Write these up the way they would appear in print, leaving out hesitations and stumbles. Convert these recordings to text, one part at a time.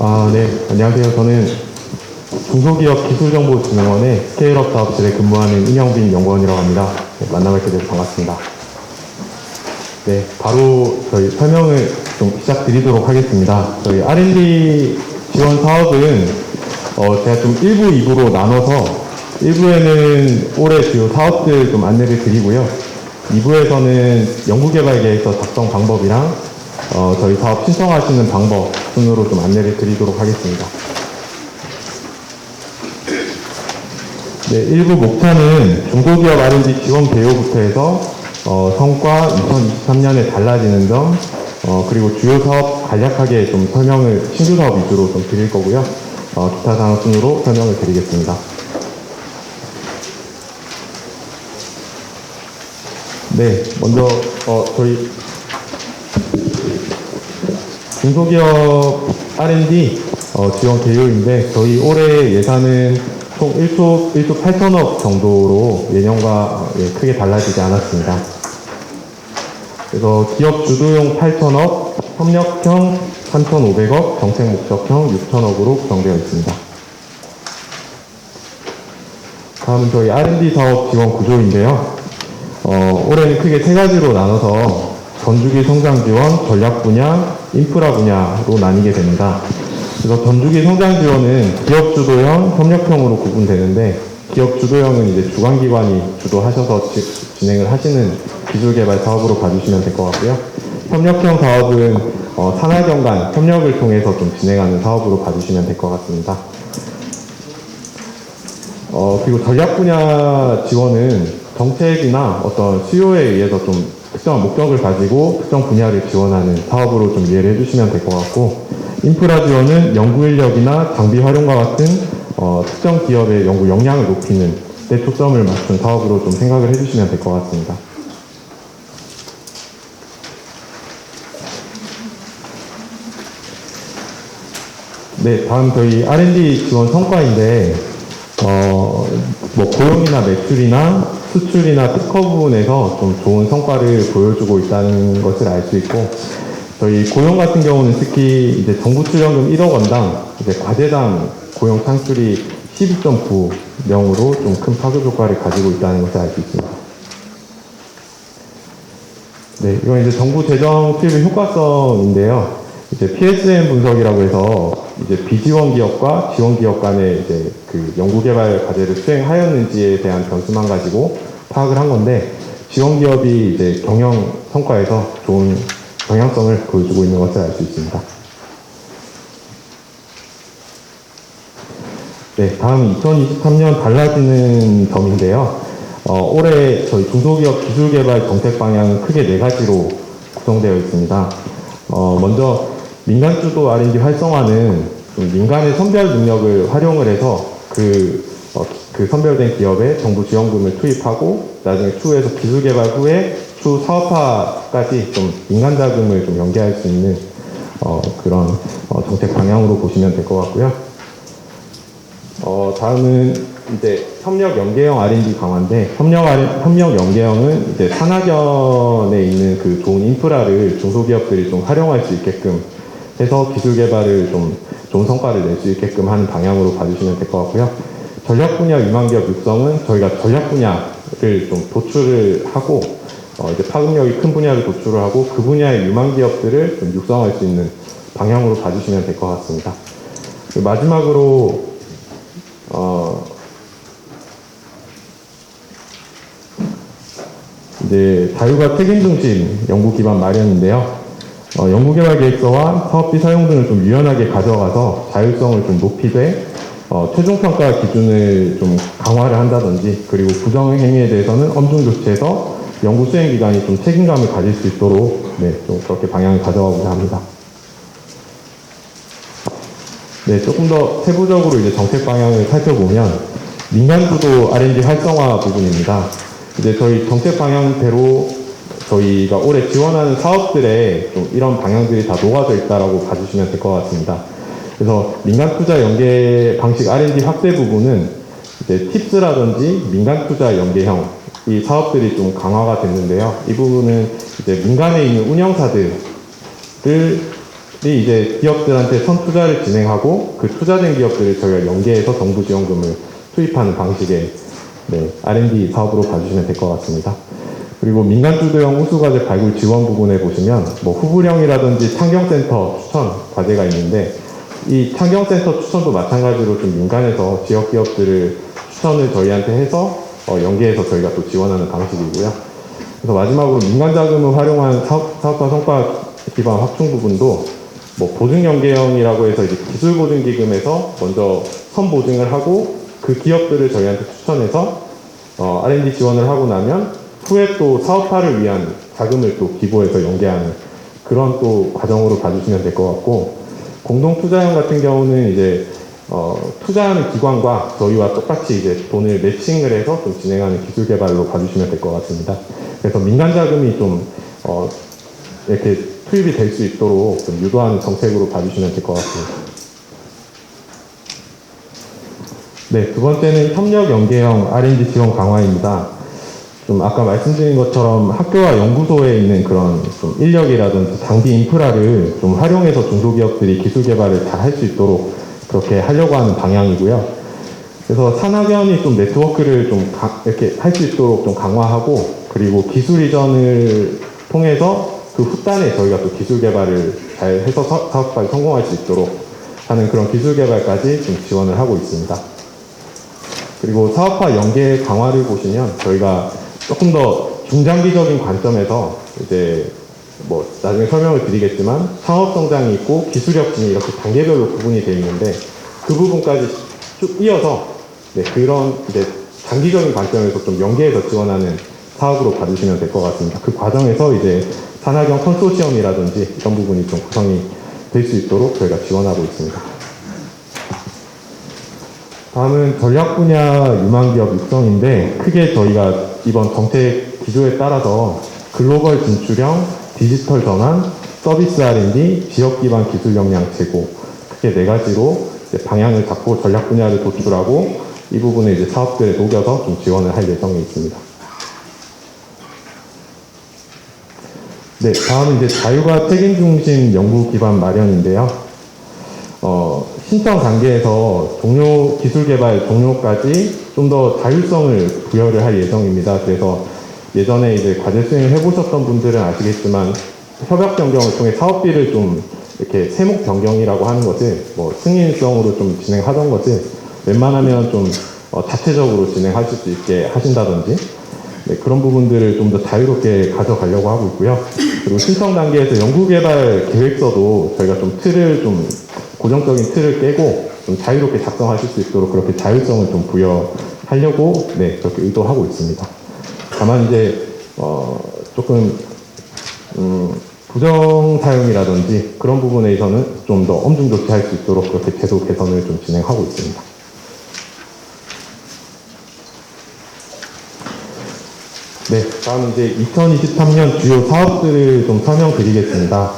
네, 안녕하세요. 저는 중소기업기술정보진흥원의 스케일업 사업실에 근무하는 임영빈 연구원이라고 합니다. 네, 만나뵙게 돼서 반갑습니다. 네, 바로 저희 설명을 좀 시작드리도록 하겠습니다. 저희 R&D 지원 사업은 제가 좀 1부, 2부로 나눠서 1부에는 올해 주요 사업들 좀 안내를 드리고요. 2부에서는 연구개발 계획서 작성 방법이랑 저희 사업 신청하시는 방법 순으로 좀 안내를 드리도록 하겠습니다. 네, 1부 목차는 중소기업 R&D 지원 개요부터 해서 성과, 2023년에 달라지는 점, 그리고 주요 사업 간략하게 좀 설명을 신규 사업 위주로 좀 드릴 거고요. 기타 사항 순으로 설명을 드리겠습니다. 네, 먼저 저희 중소기업 R&D 지원 개요인데 저희 올해 예산은 총 1조 8천억 정도로 예년과 크게 달라지지 않았습니다. 그래서 기업 주도용 8천억, 협력형 3,500억, 정책 목적형 6천억으로 구성되어 있습니다. 다음은 저희 R&D 사업 지원 구조인데요. 올해는 크게 세 가지로 나눠서 전주기 성장 지원, 전략 분야, 인프라 분야로 나뉘게 됩니다. 그래서 전주기 성장 지원은 기업 주도형, 협력형으로 구분되는데 기업 주도형은 이제 주관기관이 주도하셔서 진행을 하시는 기술개발 사업으로 봐주시면 될 것 같고요. 협력형 사업은 산하경 간 협력을 통해서 좀 진행하는 사업으로 봐주시면 될 것 같습니다. 그리고 전략 분야 지원은 정책이나 어떤 수요에 의해서 좀 특정한 목적을 가지고 특정 분야를 지원하는 사업으로 좀 이해를 해주시면 될 것 같고, 인프라 지원은 연구 인력이나 장비 활용과 같은 특정 기업의 연구 역량을 높이는 데 초점을 맞춘 사업으로 좀 생각을 해주시면 될 것 같습니다. 네, 다음 저희 R&D 지원 성과인데 뭐 고용이나 매출이나 수출이나 특허 부분에서 좀 좋은 성과를 보여주고 있다는 것을 알 수 있고, 저희 고용 같은 경우는 특히 이제 정부 출연금 1억 원당 이제 과제당 고용 창출이 12.9명으로 좀 큰 파급 효과를 가지고 있다는 것을 알 수 있습니다. 네, 이건 이제 정부 재정 투입의 효과성인데요. 이제 PSM 분석이라고 해서 이제 비지원 기업과 지원 기업 간의 이제 그 연구개발 과제를 수행하였는지에 대한 변수만 가지고 파악을 한 건데, 지원 기업이 이제 경영 성과에서 좋은 방향성을 보여주고 있는 것을 알 수 있습니다. 네, 다음 2023년 달라지는 점인데요. 올해 저희 중소기업 기술개발 정책 방향은 크게 4가지로 구성되어 있습니다. 먼저 민간주도 R&D 활성화는 좀 민간의 선별 능력을 활용을 해서 그 선별된 기업에 정부 지원금을 투입하고 나중에 추후에서 기술개발 후에 추후 사업화까지 좀 민간 자금을 좀 연계할 수 있는 그런 정책 방향으로 보시면 될 것 같고요. 다음은 이제 협력 연계형 R&D 강화인데, 협력 연계형은 이제 산하견에 있는 그 좋은 인프라를 중소기업들이 좀 활용할 수 있게끔 해서 기술 개발을 좀 좋은 성과를 낼 수 있게끔 하는 방향으로 봐주시면 될 것 같고요. 전략 분야 유망기업 육성은 저희가 전략 분야를 좀 도출을 하고 이제 파급력이 큰 분야를 도출을 하고 그 분야의 유망기업들을 좀 육성할 수 있는 방향으로 봐주시면 될 것 같습니다. 마지막으로 이제 자유가 책임 중심 연구 기반 마련인데요. 연구개발 계획서와 사업비 사용 등을 좀 유연하게 가져가서 자율성을 좀 높이되 최종평가 기준을 좀 강화를 한다든지, 그리고 부정 행위에 대해서는 엄중 조치해서 연구 수행 기관이 좀 책임감을 가질 수 있도록 좀 그렇게 방향을 가져가고자 합니다. 네, 조금 더 세부적으로 이제 정책 방향을 살펴보면 민간 주도 R&D 활성화 부분입니다. 이제 저희 정책 방향대로 저희가 올해 지원하는 사업들에 좀 이런 방향들이 다 녹아져 있다라고 봐주시면 될 것 같습니다. 그래서 민간 투자 연계 방식 R&D 확대 부분은 이제 팁스라든지 민간 투자 연계형 이 사업들이 좀 강화가 됐는데요. 이 부분은 이제 민간에 있는 운영사들을 이제 기업들한테 선투자를 진행하고 그 투자된 기업들을 저희가 연계해서 정부 지원금을 투입하는 방식의 R&D 사업으로 봐주시면 될 것 같습니다. 그리고 민간 주도형 우수과제 발굴 지원 부분에 보시면 뭐 후불형이라든지 창경센터 추천 과제가 있는데 이 창경센터 추천도 마찬가지로 좀 민간에서 지역 기업들을 추천을 저희한테 해서 연계해서 저희가 또 지원하는 방식이고요. 그래서 마지막으로 민간 자금을 활용한 사업화 성과 기반 확충 부분도 뭐 보증 연계형이라고 해서 이제 기술 보증 기금에서 먼저 선 보증을 하고 그 기업들을 저희한테 추천해서 R&D 지원을 하고 나면 후에 또 사업화를 위한 자금을 또 기부해서 연계하는 그런 또 과정으로 봐주시면 될 것 같고, 공동 투자형 같은 경우는 이제 투자하는 기관과 저희와 똑같이 이제 돈을 매칭을 해서 좀 진행하는 기술 개발로 봐주시면 될 것 같습니다. 그래서 민간 자금이 좀 이렇게 투입이 될 수 있도록 좀 유도하는 정책으로 봐주시면 될 것 같습니다. 네, 두 번째는 협력 연계형 R&D 지원 강화입니다. 좀 아까 말씀드린 것처럼 학교와 연구소에 있는 그런 좀 인력이라든지 장비 인프라를 좀 활용해서 중소기업들이 기술 개발을 잘 할 수 있도록 그렇게 하려고 하는 방향이고요. 그래서 산학연이 좀 네트워크를 좀 이렇게 할 수 있도록 좀 강화하고, 그리고 기술 이전을 통해서 그 후단에 저희가 또 기술 개발을 잘 해서 사업까지 성공할 수 있도록 하는 그런 기술 개발까지 좀 지원을 하고 있습니다. 그리고 사업화 연계 강화를 보시면 저희가 조금 더 중장기적인 관점에서 이제 뭐 나중에 설명을 드리겠지만 창업 성장이 있고 기술 혁신이 이렇게 단계별로 구분이 되어 있는데 그 부분까지 쭉 이어서 그런 이제 장기적인 관점에서 좀 연계해서 지원하는 사업으로 봐주시면 될 것 같습니다. 그 과정에서 이제 산학형 컨소시엄이라든지 이런 부분이 좀 구성이 될 수 있도록 저희가 지원하고 있습니다. 다음은 전략 분야 유망기업 육성인데, 크게 저희가 이번 정책 기조에 따라서 글로벌 진출형, 디지털 전환, 서비스 R&D, 지역 기반 기술 역량 제고, 크게 네 가지로 이제 방향을 잡고 전략 분야를 도출하고 이 부분을 이제 사업들에 녹여서 좀 지원을 할 예정에 있습니다. 네, 다음은 이제 자유과 책임 중심 연구 기반 마련인데요. 신청 단계에서 기술 개발 종료까지 좀 더 자율성을 부여를 할 예정입니다. 그래서 예전에 이제 과제 수행을 해보셨던 분들은 아시겠지만 협약 변경을 통해 사업비를 좀 이렇게 세목 변경이라고 하는 것을 뭐 승인성으로 좀 진행하던 것을 웬만하면 좀 자체적으로 진행하실 수 있게 하신다든지 그런 부분들을 좀 더 자유롭게 가져가려고 하고 있고요. 그리고 신청 단계에서 연구개발 계획서도 저희가 좀 고정적인 틀을 깨고 좀 자유롭게 작성하실 수 있도록 그렇게 자율성을 좀 부여하려고 그렇게 의도하고 있습니다. 다만 이제 조금 부정 사용이라든지 그런 부분에서는 좀 더 엄중 조치할 수 있도록 그렇게 제도 개선을 좀 진행하고 있습니다. 네, 다음 이제 2023년 주요 사업들을 좀 설명드리겠습니다.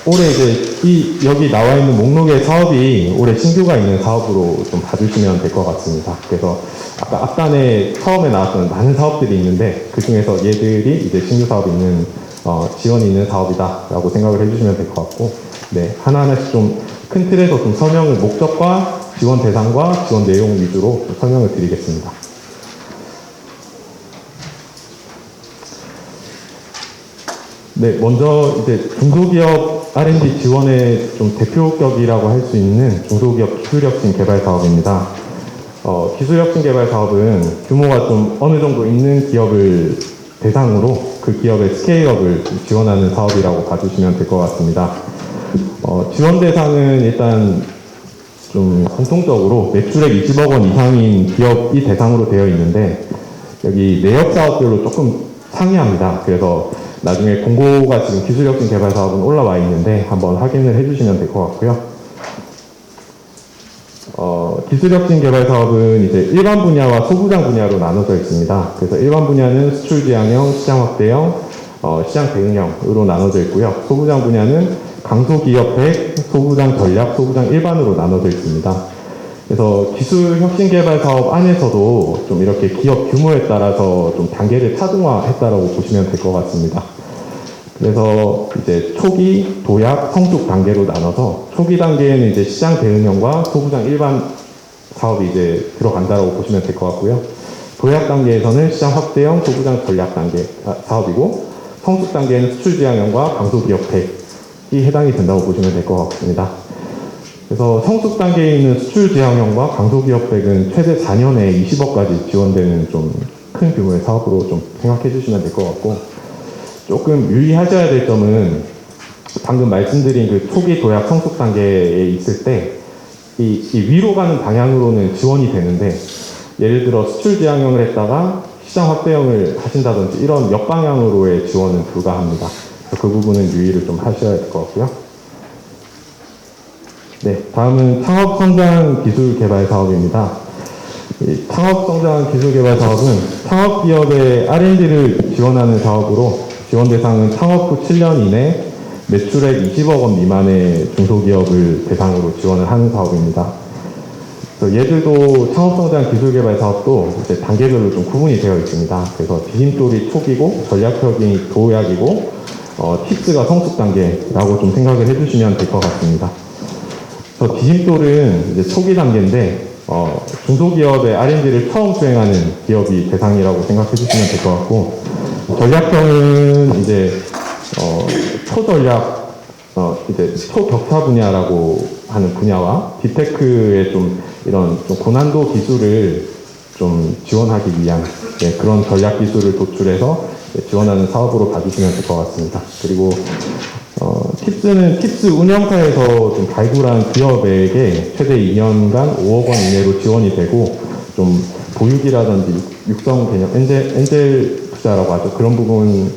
올해 이제 여기 나와 있는 목록의 사업이 올해 신규가 있는 사업으로 좀 봐주시면 될 것 같습니다. 그래서 아까 앞단에 처음에 나왔던 많은 사업들이 있는데 그 중에서 얘들이 이제 신규 사업이 있는 지원이 있는 사업이다라고 생각을 해주시면 될 것 같고, 하나하나씩 좀 큰 틀에서 좀 설명을 목적과 지원 대상과 지원 내용 위주로 좀 설명을 드리겠습니다. 네, 먼저 이제 중소기업 R&D 지원의 좀 대표격이라고 할 수 있는 중소기업 기술혁신 개발 사업입니다. 기술혁신 개발 사업은 규모가 좀 어느 정도 있는 기업을 대상으로 그 기업의 스케일업을 지원하는 사업이라고 봐주시면 될 것 같습니다. 지원 대상은 일단 좀 공통적으로 매출액 20억 원 이상인 기업이 대상으로 되어 있는데 여기 내역 사업별로 조금 상이합니다. 그래서 나중에 공고가 지금 기술혁신 개발 사업은 올라와 있는데 한번 확인을 해주시면 될 것 같고요. 기술혁신 개발 사업은 이제 일반 분야와 소부장 분야로 나눠져 있습니다. 그래서 일반 분야는 수출 지향형, 시장 확대형, 시장 대응형으로 나눠져 있고요. 소부장 분야는 강소기업획, 소부장 전략, 소부장 일반으로 나눠져 있습니다. 그래서 기술혁신 개발 사업 안에서도 좀 이렇게 기업 규모에 따라서 좀 단계를 차등화했다라고 보시면 될 것 같습니다. 그래서 이제 초기, 도약, 성숙 단계로 나눠서 초기 단계에는 이제 시장 대응형과 소부장 일반 사업이 이제 들어간다고 보시면 될 것 같고요. 도약 단계에서는 시장 확대형, 소부장 전략 단계 사업이고, 성숙 단계에는 수출 지향형과 강소기업팩이 해당이 된다고 보시면 될 것 같습니다. 그래서 성숙 단계에 있는 수출 지향형과 강소기업팩은 최대 4년에 20억까지 지원되는 좀 큰 규모의 사업으로 좀 생각해 주시면 될 것 같고, 조금 유의하셔야 될 점은 방금 말씀드린 그 초기 도약 성숙 단계에 있을 때 이 위로 가는 방향으로는 지원이 되는데, 예를 들어 수출 지향형을 했다가 시장 확대형을 하신다든지 이런 역방향으로의 지원은 불가합니다. 그 부분은 유의를 좀 하셔야 될 것 같고요. 네, 다음은 창업성장 기술개발 사업입니다. 이 창업성장 기술개발 사업은 창업기업의 R&D를 지원하는 사업으로, 지원 대상은 창업 후 7년 이내 매출액 20억 원 미만의 중소기업을 대상으로 지원을 하는 사업입니다. 얘들도 창업성장 기술개발 사업도 이제 단계별로 좀 구분이 되어 있습니다. 그래서 디딤돌이 초기고, 전략형이 도약이고, 팁스가 성숙 단계라고 좀 생각을 해주시면 될 것 같습니다. 디딤돌은 이제 초기 단계인데, 중소기업의 R&D를 처음 수행하는 기업이 대상이라고 생각해 주시면 될 것 같고, 전략형은 이제, 초전략, 이제 초격차 분야라고 하는 분야와 딥테크의 좀 이런 좀 고난도 기술을 좀 지원하기 위한 그런 전략 기술을 도출해서 지원하는 사업으로 봐주시면 될 것 같습니다. 그리고 팁스는 팁스 운영사에서 좀 발굴한 기업에게 최대 2년간 5억 원 이내로 지원이 되고, 좀 보유기라든지 육성 개념, 엔젤 투자라고 하죠. 그런 부분의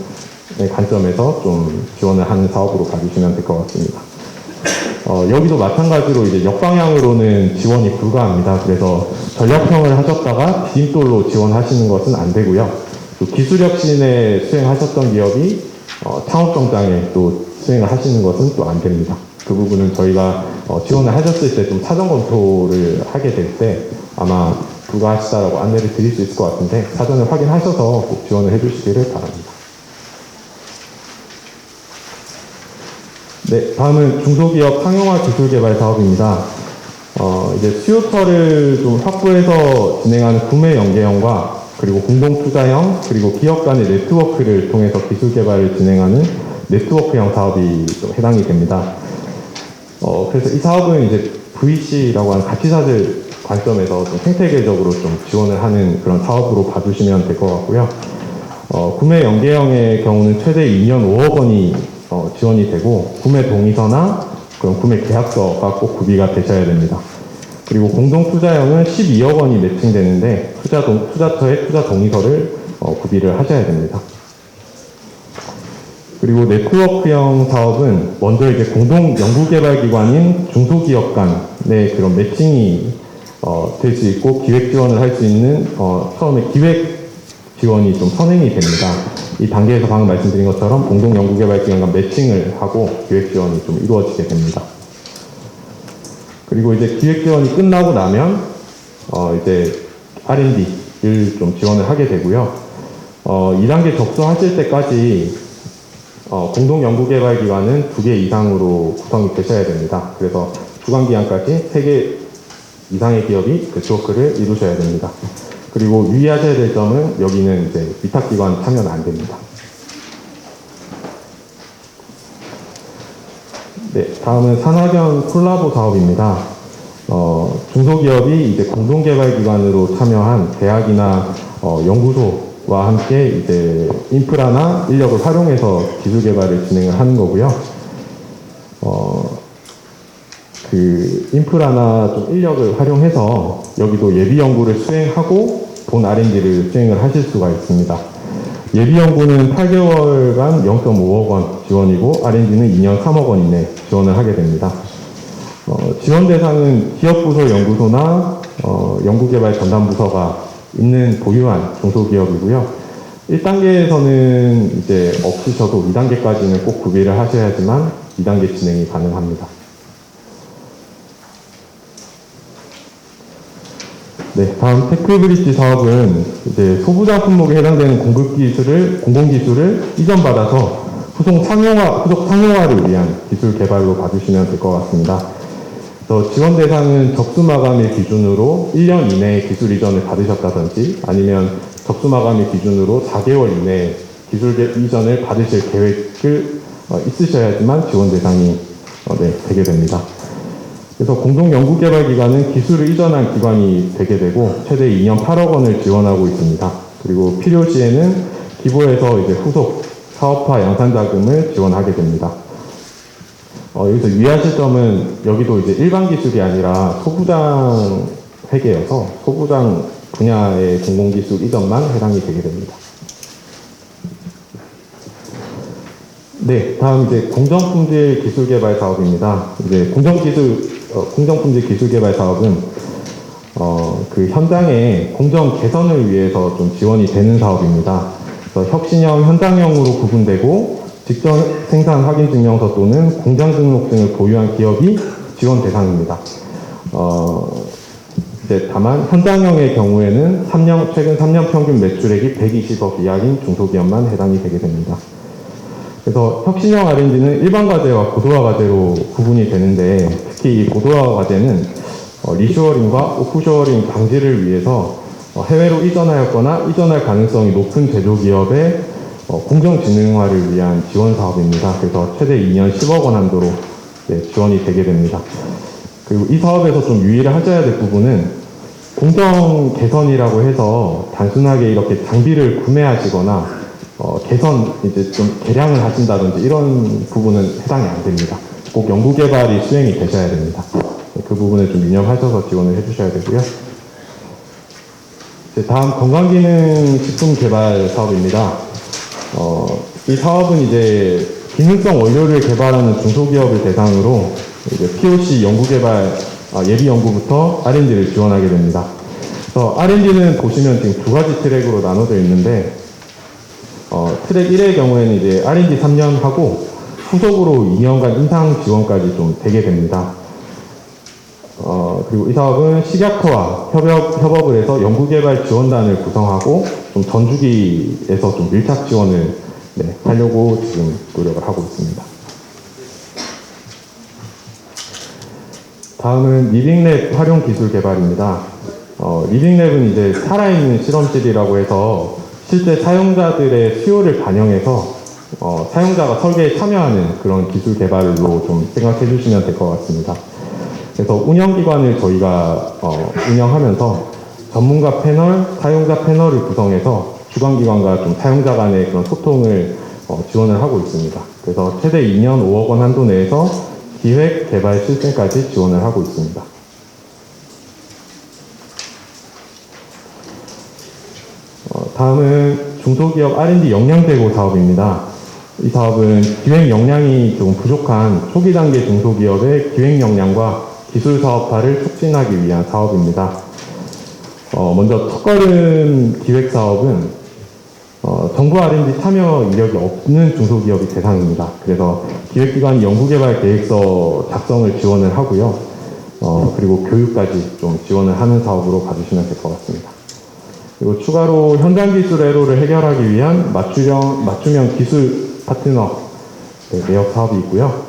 관점에서 좀 지원을 하는 사업으로 봐주시면 될 것 같습니다. 여기도 마찬가지로 이제 역방향으로는 지원이 불가합니다. 그래서 전략형을 하셨다가 디딤돌로 지원하시는 것은 안 되고요. 또 기술혁신에 수행하셨던 기업이 창업성장에 또 수행을 하시는 것은 또 안 됩니다. 그 부분은 저희가 지원을 하셨을 때 좀 사전 검토를 하게 될 때 아마 불가하시다라고 안내를 드릴 수 있을 것 같은데, 사전에 확인하셔서 꼭 지원을 해주시기를 바랍니다. 네, 다음은 중소기업 상용화 기술개발 사업입니다. 이제 수요처를 좀 확보해서 진행하는 구매 연계형과 그리고 공동투자형, 그리고 기업 간의 네트워크를 통해서 기술개발을 진행하는 네트워크형 사업이 좀 해당이 됩니다. 그래서 이 사업은 이제 VC라고 하는 가치사들 관점에서 좀 생태계적으로 좀 지원을 하는 그런 사업으로 봐주시면 될 것 같고요. 구매 연계형의 경우는 최대 2년 5억 원이 지원이 되고, 구매 동의서나 그런 구매 계약서가 꼭 구비가 되셔야 됩니다. 그리고 공동투자형은 12억 원이 매칭되는데, 투자처에 투자 동의서를 구비를 하셔야 됩니다. 그리고 네트워크형 사업은 먼저 이제 공동 연구개발기관인 중소기업 간의 그런 매칭이 될 수 있고, 기획 지원을 할 수 있는 처음에 기획 지원이 좀 선행이 됩니다. 이 단계에서 방금 말씀드린 것처럼 공동 연구개발기관 간 매칭을 하고 기획 지원이 좀 이루어지게 됩니다. 그리고 이제 기획 지원이 끝나고 나면 이제 R&D를 좀 지원을 하게 되고요. 2단계 접수하실 때까지 공동 연구개발기관은 2개 이상으로 구성이 되셔야 됩니다. 그래서 주관기간까지 3개 이상의 기업이 네트워크를 이루셔야 됩니다. 그리고 유의하셔야 될 점은 여기는 이제 위탁기관 참여는 안 됩니다. 네, 다음은 산학연 콜라보 사업입니다. 중소기업이 이제 공동개발기관으로 참여한 대학이나 연구소와 함께 이제 인프라나 인력을 활용해서 기술개발을 진행을 하는 거고요. 그 인프라나 좀 인력을 활용해서 여기도 예비 연구를 수행하고 본 R&D를 수행을 하실 수가 있습니다. 예비 연구는 8개월간 0.5억 원 지원이고, R&D는 2년 3억 원 이내 지원을 하게 됩니다. 지원 대상은 기업부서 연구소나 연구개발 전담부서가 있는 보유한 중소기업이고요. 1단계에서는 이제 없으셔도 2단계까지는 꼭 구비를 하셔야지만 2단계 진행이 가능합니다. 네, 다음 테크브릿지 사업은 이제 소부장 품목에 해당되는 공급기술을, 공공기술을 이전받아서 후속 상용화를 위한 기술 개발로 봐주시면 될 것 같습니다. 지원 대상은 접수 마감일 기준으로 1년 이내에 기술 이전을 받으셨다든지 아니면 접수 마감일 기준으로 4개월 이내에 기술 이전을 받으실 계획을 있으셔야지만 지원 대상이 되게 됩니다. 그래서 공동연구개발기관은 기술을 이전한 기관이 되게 되고 최대 2년 8억 원을 지원하고 있습니다. 그리고 필요시에는 기부해서 이제 후속 사업화 양산자금을 지원하게 됩니다. 여기서 유의하실 점은 여기도 이제 일반 기술이 아니라 소부장 회계여서 소부장 분야의 공공기술 이전만 해당이 되게 됩니다. 네, 다음 이제 공정품질 기술개발 사업입니다. 이제 공정품질 기술개발 사업은 그 현장의 공정 개선을 위해서 좀 지원이 되는 사업입니다. 그래서 혁신형, 현장형으로 구분되고 직접 생산 확인 증명서 또는 공장 등록증을 보유한 기업이 지원 대상입니다. 이제 다만 현장형의 경우에는 최근 3년 평균 매출액이 120억 이하인 중소기업만 해당이 되게 됩니다. 그래서 혁신형 R&D는 일반 과제와 고도화 과제로 구분이 되는데 특히 이 고도화 과제는 리쇼어링과 오프쇼어링 방지를 위해서 해외로 이전하였거나 이전할 가능성이 높은 제조기업의 공정진흥화를 위한 지원 사업입니다. 그래서 최대 2년 10억 원 한도로 지원이 되게 됩니다. 그리고 이 사업에서 좀 유의를 하셔야 될 부분은 공정 개선이라고 해서 단순하게 이렇게 장비를 구매하시거나 개선 이제 좀 개량을 하신다든지 이런 부분은 해당이 안 됩니다. 꼭 연구개발이 수행이 되셔야 됩니다. 그 부분을 좀 유념하셔서 지원을 해주셔야 되고요. 다음 건강기능식품 개발 사업입니다. 이 사업은 이제 기능성 원료를 개발하는 중소기업을 대상으로 이제 POC 연구개발 예비 연구부터 R&D를 지원하게 됩니다. 그래서 R&D는 보시면 지금 두 가지 트랙으로 나눠져 있는데 트랙 1의 경우에는 이제 R&D 3년 하고 후속으로 2년간 인상 지원까지 좀 되게 됩니다. 그리고 이 사업은 식약처와 협업을 해서 연구개발 지원단을 구성하고 좀 전주기에서 좀 밀착 지원을 하려고 지금 노력을 하고 있습니다. 다음은 리빙랩 활용 기술 개발입니다. 리빙랩은 이제 살아있는 실험실이라고 해서 실제 사용자들의 수요를 반영해서 사용자가 설계에 참여하는 그런 기술 개발로 좀 생각해 주시면 될 것 같습니다. 그래서 운영기관을 저희가 운영하면서 전문가 패널, 사용자 패널을 구성해서 주관기관과 좀 사용자 간의 그런 소통을 지원을 하고 있습니다. 그래서 최대 2년 5억 원 한도 내에서 기획, 개발, 실증까지 지원을 하고 있습니다. 다음은 중소기업 R&D 역량 제고 사업입니다. 이 사업은 기획 역량이 좀 부족한 초기 단계 중소기업의 기획 역량과 기술 사업화를 촉진하기 위한 사업입니다. 먼저 첫걸음 기획 사업은 정부 R&D 참여 이력이 없는 중소기업이 대상입니다. 그래서 기획기관이 연구개발 계획서 작성을 지원을 하고요. 그리고 교육까지 좀 지원을 하는 사업으로 봐주시면 될 것 같습니다. 그리고 추가로 현장 기술 애로를 해결하기 위한 맞춤형 기술 파트너 매업 사업이 있고요.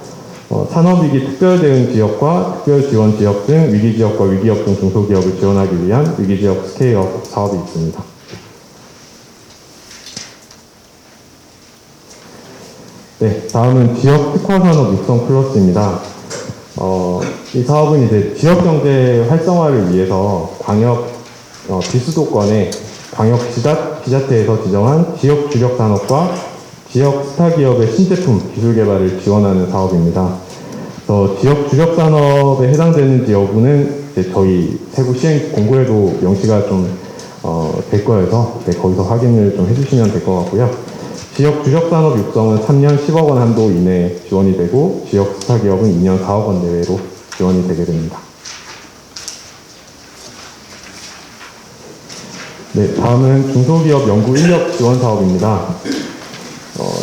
산업위기 특별대응 지역과 특별지원 지역 등 위기지역과 위기업 등 중소기업을 지원하기 위한 위기지역 스케일업 사업이 있습니다. 네, 다음은 지역 특화산업 육성 플러스입니다. 이 사업은 이제 지역경제 활성화를 위해서 광역 비수도권의 광역 지자체에서 지정한 지역 주력 산업과 지역 스타 기업의 신제품 기술 개발을 지원하는 사업입니다. 지역 주력 산업에 해당되는지 여부는 이제 저희 세부 시행 공고에도 명시가 좀 될 거여서 거기서 확인을 좀 해주시면 될 것 같고요. 지역 주력 산업 육성은 3년 10억 원 한도 이내에 지원이 되고 지역 스타 기업은 2년 4억 원 내외로 지원이 되게 됩니다. 네, 다음은 중소기업 연구 인력 지원 사업입니다.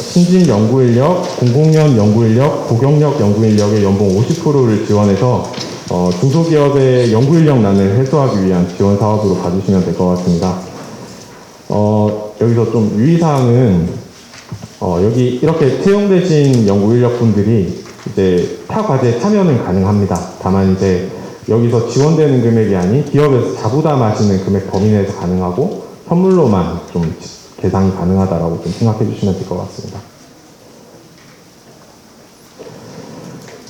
신진 연구 인력, 공공연 연구 인력, 고경력 연구 인력의 연봉 50%를 지원해서 중소기업의 연구 인력난을 해소하기 위한 지원 사업으로 봐주시면 될 것 같습니다. 여기서 좀 유의사항은 여기 이렇게 채용되신 연구 인력분들이 이제 타 과제에 참여는 가능합니다. 다만 이제 여기서 지원되는 금액이 아닌 기업에서 자부담하시는 금액 범위 내에서 가능하고 선물로만 좀 계상이 가능하다라고 좀 생각해 주시면 될 것 같습니다.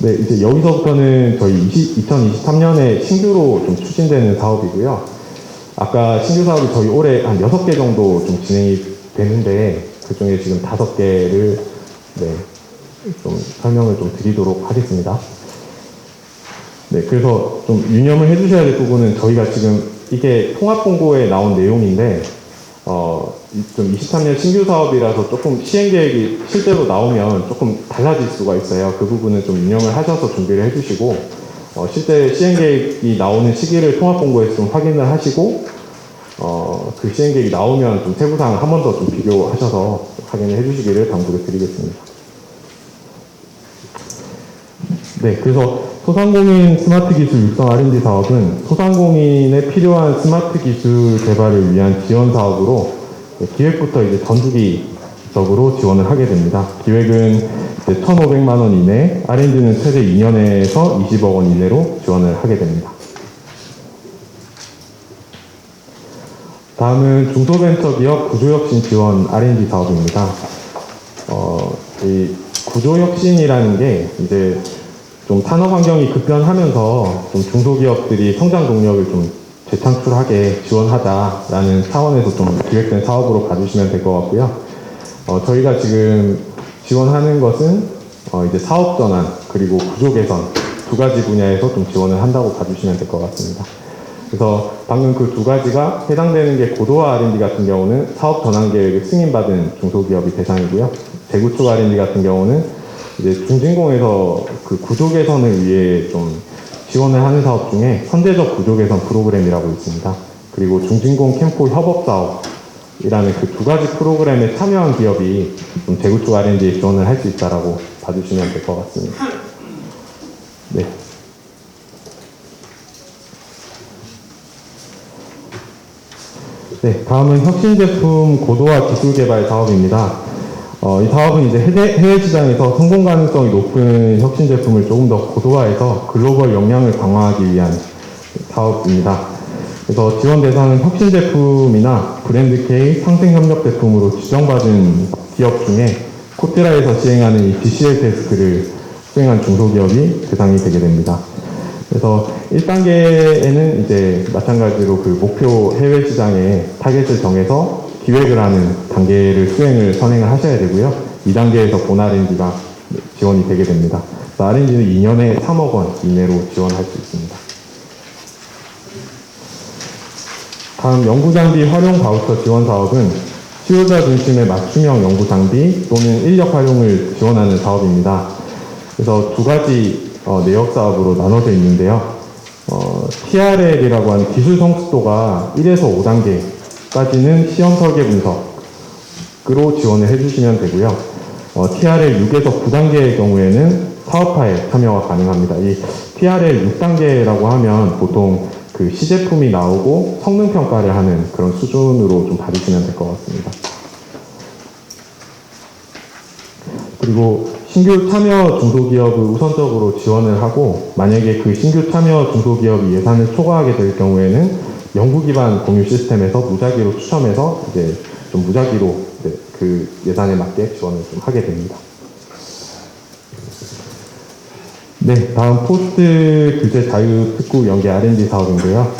네, 이제 여기서부터는 저희 2023년에 신규로 좀 추진되는 사업이고요. 아까 신규 사업이 저희 올해 한 6개 정도 좀 진행이 되는데 그 중에 지금 5개를 좀 설명을 좀 드리도록 하겠습니다. 네, 그래서 좀 유념을 해주셔야 될 부분은 저희가 지금 이게 통합공고에 나온 내용인데 좀 23년 신규 사업이라서 조금 시행계획이 실제로 나오면 조금 달라질 수가 있어요. 그 부분은 좀 유념을 하셔서 준비를 해주시고 실제 시행계획이 나오는 시기를 통합공고에서 좀 확인을 하시고 그 시행계획이 나오면 좀 세부사항을 한 번 더 좀 비교하셔서 확인을 해주시기를 당부를 드리겠습니다. 네, 그래서 소상공인 스마트 기술 육성 R&D 사업은 소상공인에 필요한 스마트 기술 개발을 위한 지원 사업으로 기획부터 이제 전주기적으로 지원을 하게 됩니다. 기획은 이제 1,500만 원 이내, R&D는 최대 2년에서 20억 원 이내로 지원을 하게 됩니다. 다음은 중소벤처기업 구조혁신 지원 R&D 사업입니다. 이 구조혁신이라는 게 이제 좀 산업 환경이 급변하면서 좀 중소기업들이 성장 동력을 좀 재창출하게 지원하자라는 차원에서 좀 기획된 사업으로 봐주시면 될 것 같고요. 저희가 지금 지원하는 것은 이제 사업 전환 그리고 구조 개선 2가지 분야에서 좀 지원을 한다고 봐주시면 될 것 같습니다. 그래서 방금 그 2가지가 해당되는 게 고도화 R&D 같은 경우는 사업 전환 계획을 승인받은 중소기업이 대상이고요. 재구축 R&D 같은 경우는 이제 중진공에서 그 구조 개선을 위해 좀 지원을 하는 사업 중에 선제적 구조 개선 프로그램이라고 있습니다. 그리고 중진공 캠프 협업 사업이라는 그 2가지 프로그램에 참여한 기업이 좀 재구축 R&D에 지원을 할 수 있다라고 봐주시면 될 것 같습니다. 네. 네, 다음은 혁신제품 고도화 기술 개발 사업입니다. 이 사업은 이제 해외 시장에서 성공 가능성이 높은 혁신 제품을 조금 더 고도화해서 글로벌 역량을 강화하기 위한 사업입니다. 그래서 지원 대상은 혁신 제품이나 브랜드 K 상생 협력 제품으로 지정받은 기업 중에 코테라에서 시행하는 이 BCL 테스트를 수행한 중소기업이 대상이 되게 됩니다. 그래서 1단계에는 이제 마찬가지로 그 목표 해외 시장에 타겟을 정해서 기획을 하는 단계를 선행을 하셔야 되고요. 2단계에서 본 R&D가 지원이 되게 됩니다. R&D는 2년에 3억 원 이내로 지원할 수 있습니다. 다음 연구장비 활용 바우처 지원 사업은 수요자 중심의 맞춤형 연구장비 또는 인력 활용을 지원하는 사업입니다. 그래서 2가지 내역 사업으로 나눠져 있는데요. TRL이라고 하는 기술 성숙도가 1에서 5단계까지는 시험 설계 분석으로 지원을 해주시면 되고요. TRL 6에서 9단계의 경우에는 사업화에 참여가 가능합니다. 이 TRL 6단계라고 하면 보통 그 시제품이 나오고 성능 평가를 하는 그런 수준으로 좀 봐주시면 될 것 같습니다. 그리고 신규 참여 중소기업을 우선적으로 지원을 하고 만약에 그 신규 참여 중소기업이 예산을 초과하게 될 경우에는 연구 기반 공유 시스템에서 무작위로 추첨해서 이제 좀 무작위로 그 예산에 맞게 지원을 좀 하게 됩니다. 네, 다음 포스트 규제 자유 특구 연계 R&D 사업인데요.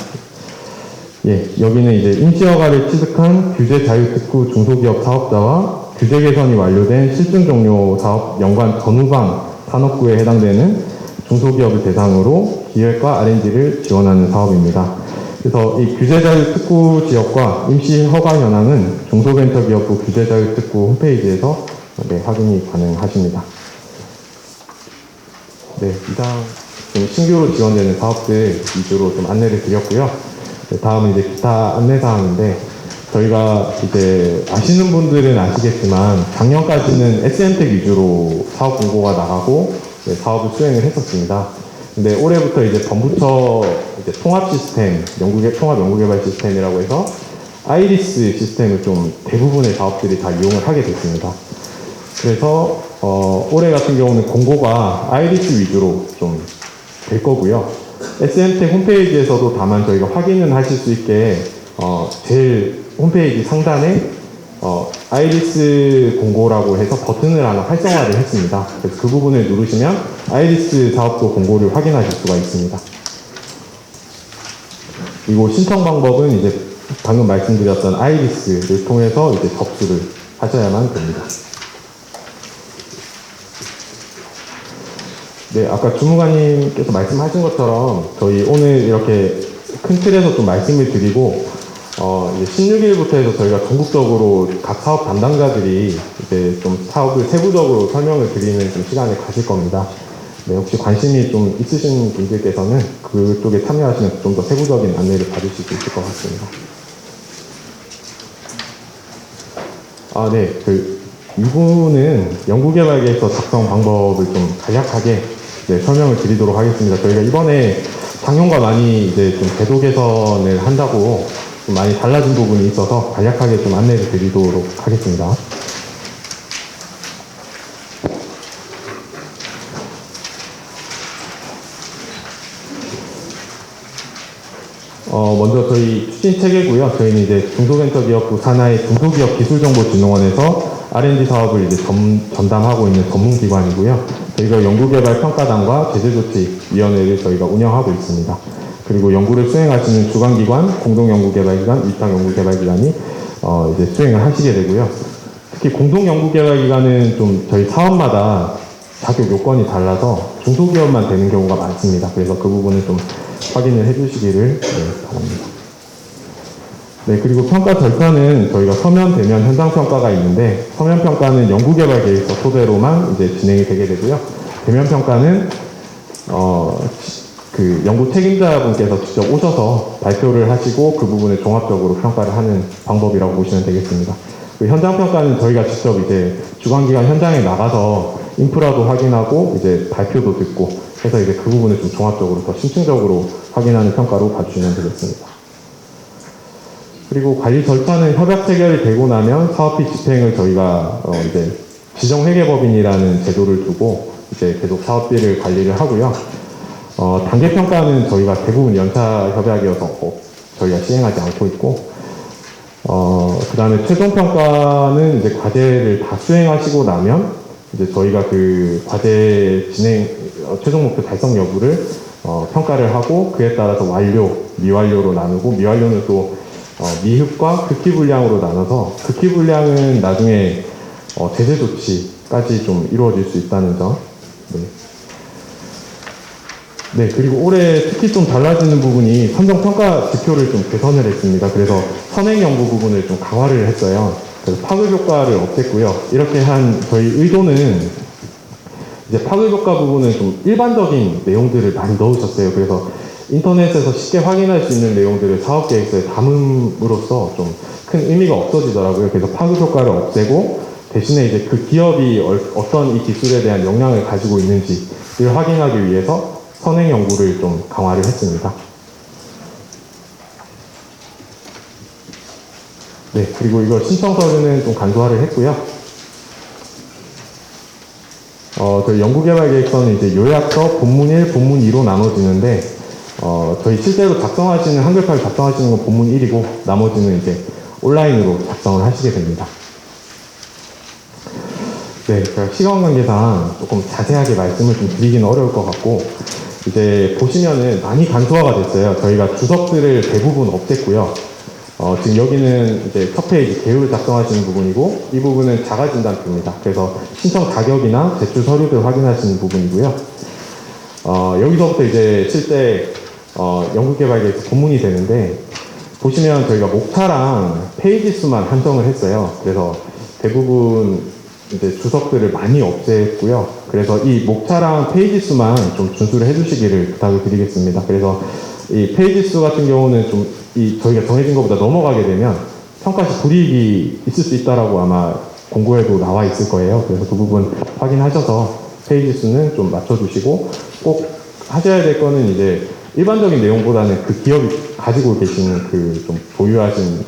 예, 여기는 이제 임시허가를 취득한 규제 자유 특구 중소기업 사업자와 규제 개선이 완료된 실증 종료 사업 연관 전후방 산업구에 해당되는 중소기업을 대상으로 기획과 R&D를 지원하는 사업입니다. 그래서 이 규제자유 특구 지역과 임시 허가 현황은 중소벤처기업부 규제자유 특구 홈페이지에서 확인이 가능하십니다. 네, 이상 좀 신규로 지원되는 사업들 위주로 좀 안내를 드렸고요. 네, 다음은 이제 기타 안내사항인데 저희가 이제 아시는 분들은 아시겠지만 작년까지는 SM텍 위주로 사업 공고가 나가고 사업을 수행을 했었습니다. 근데 올해부터 이제 범부처 이제 통합 시스템, 통합 연구개발 시스템이라고 해서 아이리스 시스템을 좀 대부분의 사업들이 다 이용을 하게 됐습니다. 그래서 올해 같은 경우는 공고가 아이리스 위주로 좀 될 거고요. SMTech 홈페이지에서도 다만 저희가 확인은 하실 수 있게 제일 홈페이지 상단에 아이리스 공고라고 해서 버튼을 하나 활성화를 했습니다. 그래서 그 부분을 누르시면 아이리스 사업도 공고를 확인하실 수가 있습니다. 그리고 신청 방법은 이제 방금 말씀드렸던 아이리스를 통해서 이제 접수를 하셔야만 됩니다. 네, 아까 주무관님께서 말씀하신 것처럼 저희 오늘 이렇게 큰 틀에서 좀 말씀을 드리고 이제 16일부터 해서 저희가 전국적으로 각 사업 담당자들이 이제 좀 사업을 세부적으로 설명을 드리는 좀 시간을 가질 겁니다. 네, 혹시 관심이 좀 있으신 분들께서는 그쪽에 참여하시면 좀 더 세부적인 안내를 받으실 수 있을 것 같습니다. 네, 이 부분은 연구개발계획서 작성 방법을 좀 간략하게 설명을 드리도록 하겠습니다. 저희가 이번에 작년과 많이 이제 좀 제도 개선을 한다고 좀 많이 달라진 부분이 있어서 간략하게 좀 안내를 드리도록 하겠습니다. 먼저 저희 추진 체계고요. 저희는 이제 중소벤처기업부 산하의 중소기업 기술정보진흥원에서 R&D 사업을 이제 전담하고 있는 전문기관이고요. 저희가 연구개발평가단과 제재조치위원회를 저희가 운영하고 있습니다. 그리고 연구를 수행하시는 주관기관, 공동연구개발기관, 위탁연구개발기관이 이제 수행을 하시게 되고요. 특히 공동연구개발기관은 좀 저희 사업마다 자격 요건이 달라서 중소기업만 되는 경우가 많습니다. 그래서 그 부분을 좀 확인을 해주시기를 바랍니다. 네, 그리고 평가 절차는 저희가 서면, 대면, 현장평가가 있는데 서면평가는 연구개발계획서 토대로만 이제 진행이 되게 되고요. 대면평가는 그 연구 책임자분께서 직접 오셔서 발표를 하시고 그 부분을 종합적으로 평가를 하는 방법이라고 보시면 되겠습니다. 그 현장평가는 저희가 직접 이제 주관기관 현장에 나가서 인프라도 확인하고 이제 발표도 듣고 해서 이제 그 부분을 좀 종합적으로 더 심층적으로 확인하는 평가로 봐주시면 되겠습니다. 그리고 관리 절차는 협약 체결이 되고 나면 사업비 집행을 저희가 이제 지정회계법인이라는 제도를 두고 이제 계속 사업비를 관리를 하고요. 단계 평가는 저희가 대부분 연차 협약이어서 저희가 시행하지 않고 있고, 그 다음에 최종 평가는 이제 과제를 다 수행하시고 나면 이제 저희가 그 과제 진행 최종 목표 달성 여부를 평가를 하고 그에 따라서 완료, 미완료로 나누고 미완료는 또 미흡과 극히 불량으로 나눠서 극히 불량은 나중에 제재 조치까지 좀 이루어질 수 있다는 점. 네, 그리고 올해 특히 좀 달라지는 부분이 선정평가 지표를 좀 개선을 했습니다. 그래서 선행연구 부분을 좀 강화를 했어요. 그래서 파급효과를 없앴고요. 이렇게 한 저희 의도는 이제 파급효과 부분은 좀 일반적인 내용들을 많이 넣으셨어요. 그래서 인터넷에서 쉽게 확인할 수 있는 내용들을 사업계획서에 담음으로써 좀 큰 의미가 없어지더라고요. 그래서 파급효과를 없애고 대신에 이제 그 기업이 어떤 이 기술에 대한 역량을 가지고 있는지를 확인하기 위해서 선행 연구를 좀 강화를 했습니다. 네, 그리고 이거 신청 서류는 좀 간소화를 했고요. 저희 연구개발계획서는 이제 요약서, 본문 1, 본문 2로 나눠지는데, 저희 실제로 작성하시는, 한글 파일 작성하시는 건 본문 1이고, 나머지는 이제 온라인으로 작성을 하시게 됩니다. 네, 제가 시간 관계상 조금 자세하게 말씀을 좀 드리기는 어려울 것 같고, 이제 보시면은 많이 간소화가 됐어요. 저희가 주석들을 대부분 없앴고요. 지금 여기는 이제 첫 페이지 개요를 작성하시는 부분이고, 이 부분은 자가진단표입니다. 그래서 신청 자격이나 제출 서류들 확인하시는 부분이고요. 여기서부터 이제 실제 연구개발계획서 본문이 되는데, 보시면 저희가 목차랑 페이지 수만 한정을 했어요. 그래서 대부분 이제 주석들을 많이 없앴고요. 그래서 이 목차랑 페이지 수만 좀 준수를 해주시기를 부탁을 드리겠습니다. 그래서 이 페이지 수 같은 경우는 좀 저희가 정해진 것보다 넘어가게 되면 평가 시 불이익이 있을 수 있다라고 아마 공고에도 나와 있을 거예요. 그래서 그 부분 확인하셔서 페이지 수는 좀 맞춰주시고, 꼭 하셔야 될 거는 이제 일반적인 내용보다는 그 기업이 가지고 계시는 그 좀 보유하신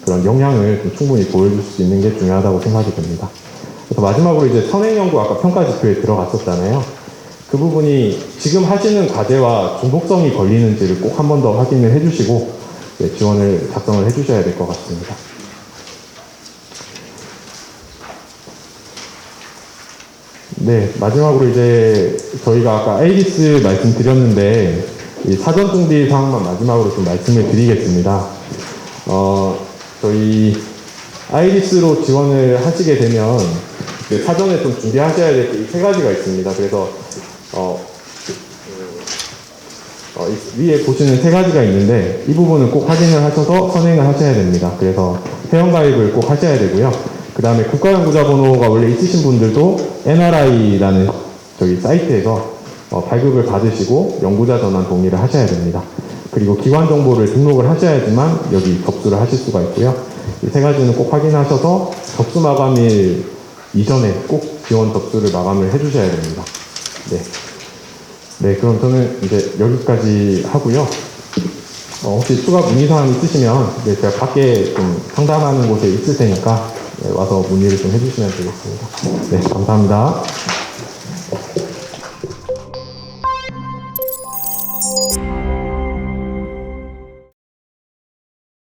그런 역량을 좀 충분히 보여줄 수 있는 게 중요하다고 생각이 됩니다. 그래서 마지막으로 이제 선행연구 아까 평가지표에 들어갔었잖아요. 그 부분이 지금 하시는 과제와 중복성이 걸리는지를 꼭 한 번 더 확인을 해주시고 네, 지원을 작성을 해주셔야 될 것 같습니다. 네, 마지막으로 이제 저희가 아까 아이리스 말씀드렸는데 이 사전 준비 사항만 마지막으로 좀 말씀을 드리겠습니다. 저희 아이리스로 지원을 하시게 되면 그 사전에 좀 준비하셔야 될 게 세 가지가 있습니다. 그래서 위에 보시는 세 가지가 있는데 이 부분은 꼭 확인을 하셔서 선행을 하셔야 됩니다. 그래서 회원가입을 꼭 하셔야 되고요. 그 다음에 국가연구자 번호가 원래 있으신 분들도 NRI라는 저기 사이트에서 발급을 받으시고 연구자 전환 동의를 하셔야 됩니다. 그리고 기관 정보를 등록을 하셔야지만 여기 접수를 하실 수가 있고요. 이 세 가지는 꼭 확인하셔서 접수 마감일 이전에 꼭 지원 접수를 마감을 해주셔야 됩니다. 네. 네, 그럼 저는 이제 여기까지 하고요. 혹시 추가 문의사항 있으시면 네, 제가 밖에 좀 상담하는 곳에 있을 테니까 네, 와서 문의를 좀 해주시면 되겠습니다. 네, 감사합니다.